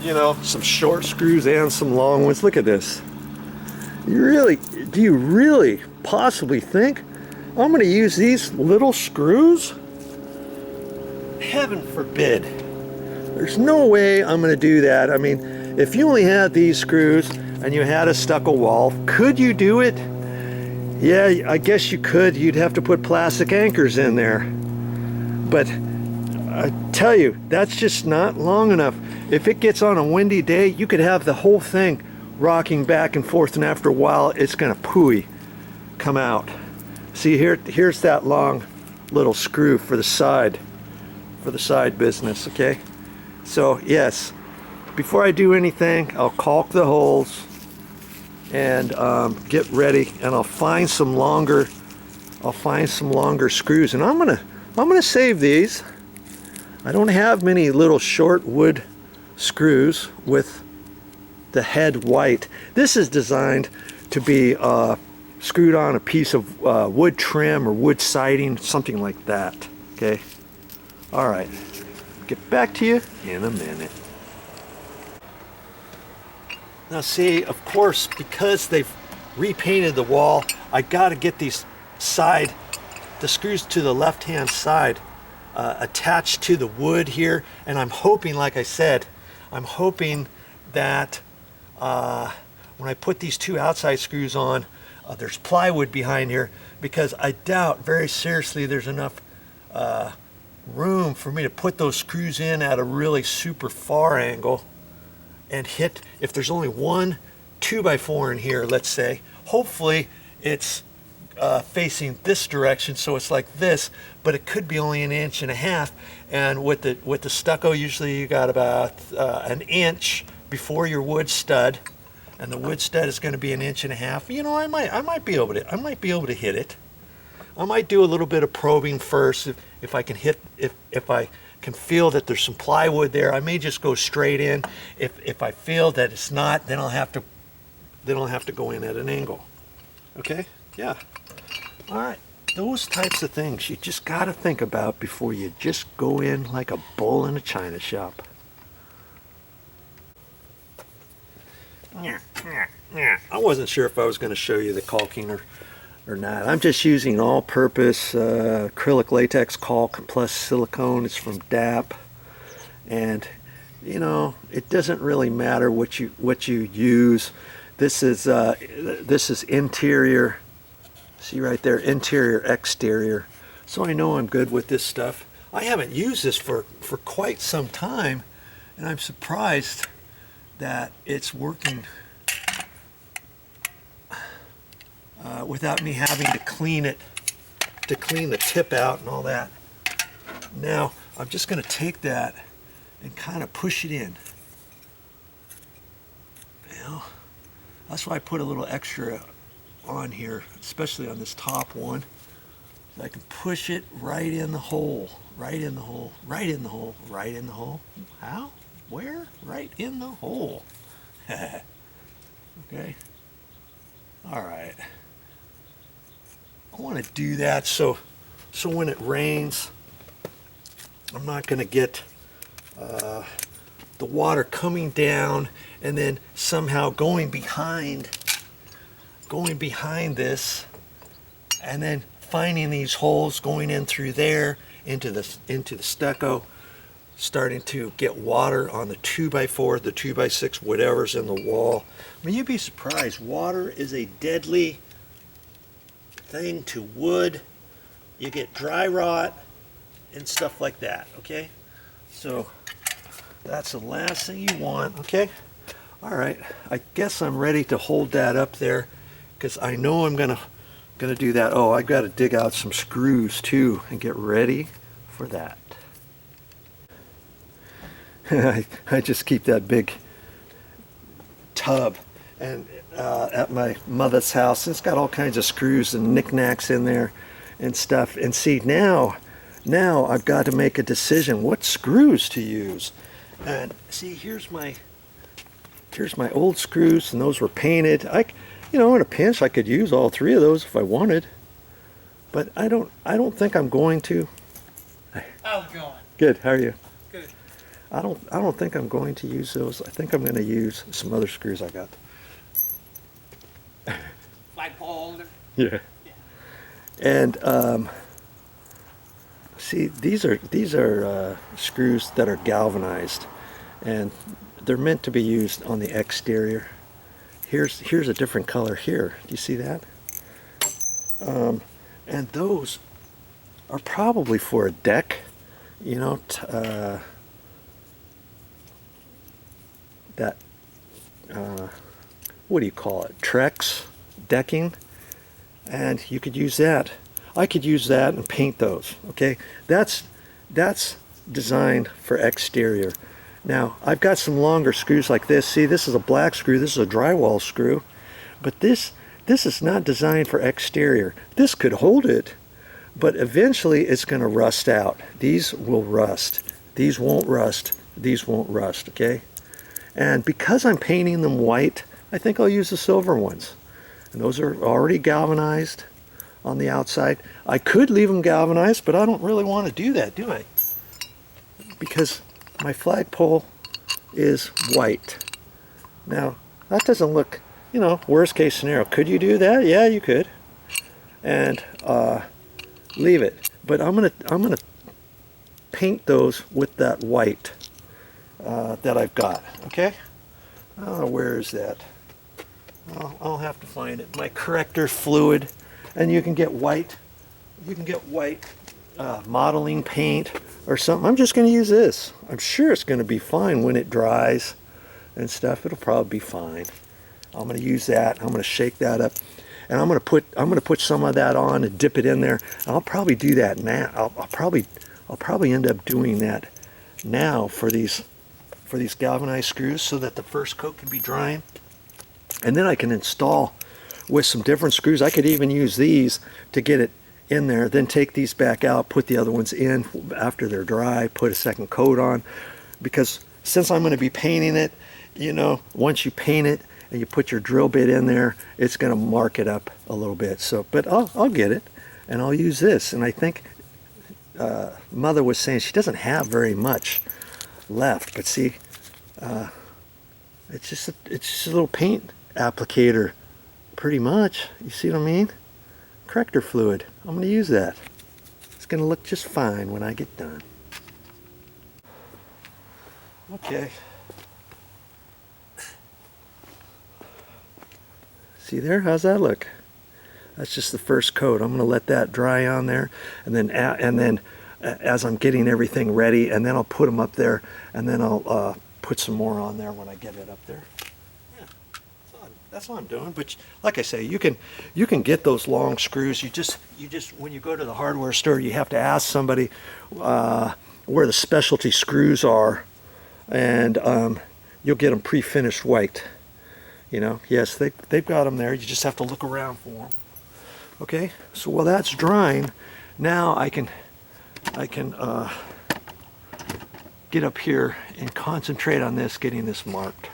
you know, some short screws and some long ones. Look at this. Do you really possibly think I'm going to use these little screws? Heaven forbid. There's no way I'm going to do that. I mean, if you only had these screws and you had a stucco wall, could you do it? Yeah, I guess you could. You'd have to put plastic anchors in there. But I tell you, that's just not long enough. If it gets on a windy day, you could have the whole thing rocking back and forth, and after a while it's gonna pooey come out. See, here's that long little screw for the side business. Okay, so yes, before I do anything, I'll caulk the holes and get ready, and I'll find some longer screws, and I'm gonna save these. I don't have many little short wood screws with the head white. This is designed to be screwed on a piece of wood trim or wood siding, something like that. Okay. All right. Get back to you in a minute. Now see, of course, because they've repainted the wall, I got to get the screws to the left-hand side attached to the wood here, and I'm hoping, like I said, I'm hoping that when I put these two outside screws on, there's plywood behind here, because I doubt very seriously there's enough room for me to put those screws in at a really super far angle and hit. If there's only one 2x4 in here, let's say, hopefully it's facing this direction, so it's like this, but it could be only 1.5 inches, and with the stucco, usually you got about 1 inch before your wood stud, and the wood stud is going to be 1.5 inches. You know, I might be able to hit it. I might do a little bit of probing first if I can hit, if I can feel that there's some plywood there. I may just go straight in. If I feel that it's not, then I'll have to go in at an angle. Okay? Yeah. All right. Those types of things you just got to think about before you just go in like a bull in a china shop. I wasn't sure if I was going to show you the caulking or not. I'm just using all-purpose acrylic latex caulk plus silicone. It's from DAP, and you know, it doesn't really matter what you use. This is interior. See right there, interior, exterior. So I know I'm good with this stuff. I haven't used this for quite some time, and I'm surprised that it's working without me having to clean the tip out and all that. Now I'm just going to take that and kind of push it in. Well, that's why I put a little extra on here, especially on this top one, so I can push it right in the hole, right in the hole, right in the hole, right in the hole. How? Where? Right in the hole. Okay. All right. I want to do that so when it rains, I'm not going to get the water coming down and then somehow going behind this, and then finding these holes going in through there into the stucco, starting to get water on the 2x4, the 2x6, whatever's in the wall. I mean, you'd be surprised. Water is a deadly thing to wood. You get dry rot and stuff like that. Okay, so that's the last thing you want. Okay, all right. I guess I'm ready to hold that up there, because I know I'm gonna do that. Oh, I got to dig out some screws too and get ready for that. I just keep that big tub, and at my mother's house, it's got all kinds of screws and knickknacks in there and stuff. And see, now I've got to make a decision what screws to use. And see, here's my old screws, and those were painted. You know, in a pinch, I could use all 3 of those if I wanted, but I don't think I'm going to. How's it going? Good. How are you? Good. I don't think I'm going to use those. I think I'm going to use some other screws I got. Flagpole. Yeah. And see, these are screws that are galvanized, and they're meant to be used on the exterior. Here's a different color here. Do you see that? And those are probably for a deck, you know, that what do you call it? Trex decking, and you could use that. I could use that and paint those. Okay, that's designed for exterior. Now I've got some longer screws like this. See, this is a black screw. This is a drywall screw, but this is not designed for exterior. This could hold it, but eventually it's going to rust out. These will rust. These won't rust. These won't rust. Okay, and because I'm painting them white, I think I'll use the silver ones. And those are already galvanized on the outside. I could leave them galvanized, but I don't really want to do that, do I? Because my flagpole is white. Now, that doesn't look, you know, worst case scenario. Could you do that? Yeah, you could. And leave it. But I'm gonna paint those with that white that I've got. Okay? Where is that? I'll have to find it. My corrector fluid, and you can get white. You can get white modeling paint or something. I'm just going to use this. I'm sure it's going to be fine when it dries and stuff. It'll probably be fine. I'm going to use that. I'm going to shake that up, and I'm going to put some of that on and dip it in there. I'll probably do that now. I'll probably end up doing that now for these galvanized screws, so that the first coat can be drying. And then I can install with some different screws. I could even use these to get it in there, then take these back out, put the other ones in after they're dry, put a second coat on. Because since I'm going to be painting it, you know, once you paint it and you put your drill bit in there, it's going to mark it up a little bit. So, but I'll get it, and I'll use this. And I think Mother was saying she doesn't have very much left, but see, it's just a little paint applicator, pretty much. You see what I mean? Corrector fluid. I'm going to use that. It's going to look just fine when I get done. Okay. See there? How's that look? That's just the first coat. I'm going to let that dry on there, and then as I'm getting everything ready, and then I'll put them up there, and then I'll put some more on there when I get it up there. Yeah, that's all I'm doing. But like I say, you can get those long screws. You just when you go to the hardware store, you have to ask somebody where the specialty screws are, and you'll get them pre-finished white. You know, yes, they've got them there. You just have to look around for them. Okay, so while that's drying, now I can get up here and concentrate on this, getting this marked.